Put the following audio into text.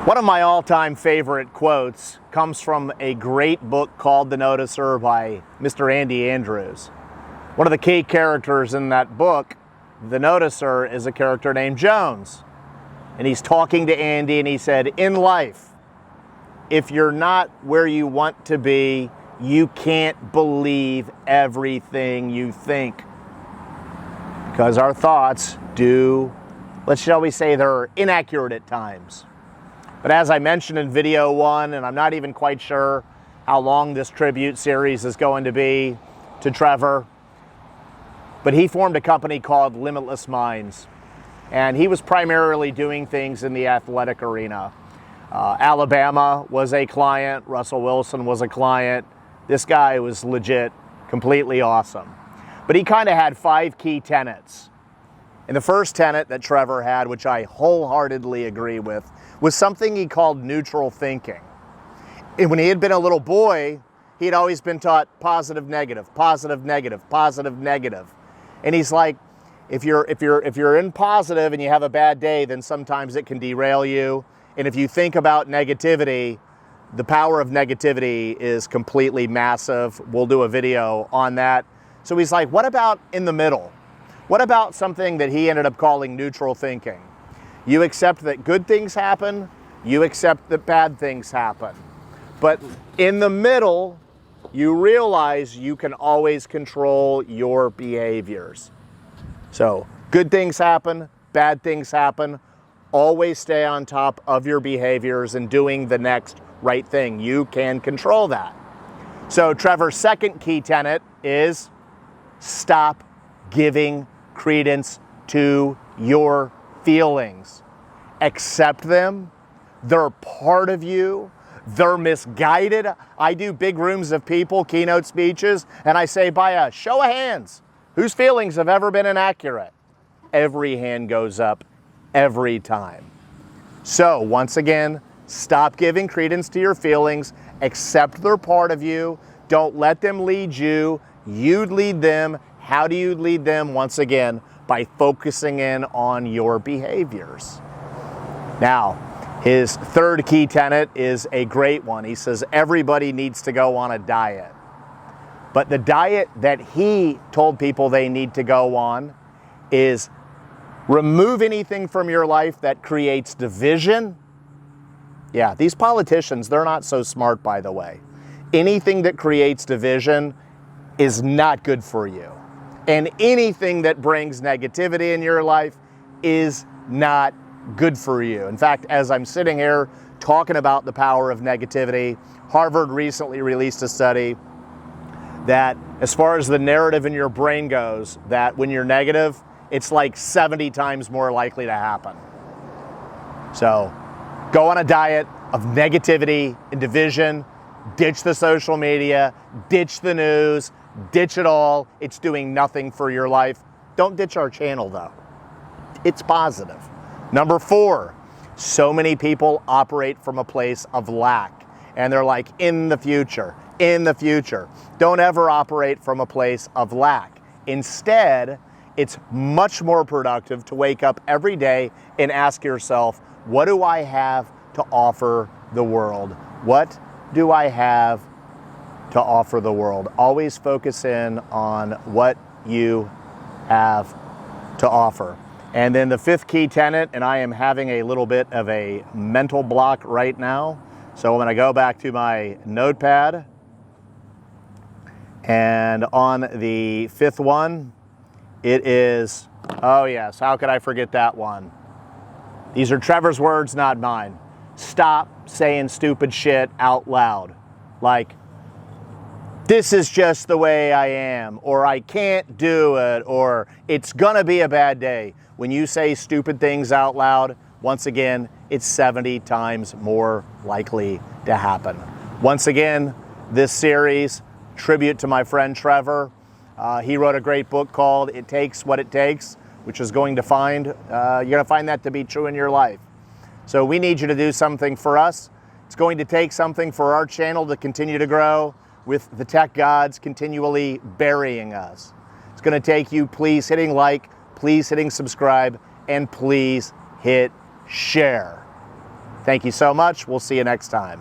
One of my all-time favorite quotes comes from a great book called The Noticer by Mr. Andy Andrews. One of the key characters in that book, The Noticer, is a character named Jones. And he's talking to Andy and he said, in life, if you're not where you want to be, you can't believe everything you think. Because our thoughts shall we say, they're inaccurate at times. But as I mentioned in video 1, and I'm not even quite sure how long this tribute series is going to be to Trevor, but he formed a company called Limitless Minds. And he was primarily doing things in the athletic arena. Alabama was a client, Russell Wilson was a client. This guy was legit, completely awesome. But he kind of had 5 key tenets. And the first tenet that Trevor had, which I wholeheartedly agree with, was something he called neutral thinking. And when he had been a little boy, he had always been taught positive, negative, positive, negative, positive, negative. And he's like, if you're in positive and you have a bad day, then sometimes it can derail you. And if you think about negativity, the power of negativity is completely massive. We'll do a video on that. So he's like, what about in the middle? What about something that he ended up calling neutral thinking? You accept that good things happen, you accept that bad things happen. But in the middle, you realize you can always control your behaviors. So good things happen, bad things happen. Always stay on top of your behaviors and doing the next right thing. You can control that. So Trevor's second key tenet is stop giving credence to your feelings. Accept them. They're part of you. They're misguided. I do big rooms of people, keynote speeches, and I say, by a show of hands, whose feelings have ever been inaccurate? Every hand goes up every time. So once again, stop giving credence to your feelings. Accept they're part of you. Don't let them lead you. You lead them. How do you lead them? Once again, by focusing in on your behaviors. Now, his third key tenet is a great one. He says everybody needs to go on a diet. But the diet that he told people they need to go on is remove anything from your life that creates division. Yeah, these politicians, they're not so smart, by the way. Anything that creates division is not good for you. And anything that brings negativity in your life is not good for you. In fact, as I'm sitting here talking about the power of negativity, Harvard recently released a study that as far as the narrative in your brain goes, that when you're negative, it's like 70 times more likely to happen. So go on a diet of negativity and division, ditch the social media, ditch the news, ditch it all. It's doing nothing for your life. Don't ditch our channel though. It's positive. Number 4, so many people operate from a place of lack. And they're like, in the future, in the future. Don't ever operate from a place of lack. Instead, it's much more productive to wake up every day and ask yourself, what do I have to offer the world? What do I have to offer the world? Always focus in on what you have to offer. And then the 5th key tenet, and I am having a little bit of a mental block right now. So I'm going to go back to my notepad. And on the 5th one, it is, oh yes, how could I forget that one? These are Trevor's words, not mine. Stop saying stupid shit out loud. Like, this is just the way I am, or I can't do it, or it's gonna be a bad day. When you say stupid things out loud, once again, it's 70 times more likely to happen. Once again, this series, tribute to my friend Trevor. He wrote a great book called It Takes What It Takes, which is going to find, you're gonna find that to be true in your life. So we need you to do something for us. It's going to take something for our channel to continue to grow with the tech gods continually burying us. It's gonna take you please hitting like, please hitting subscribe, and please hit share. Thank you so much. We'll see you next time.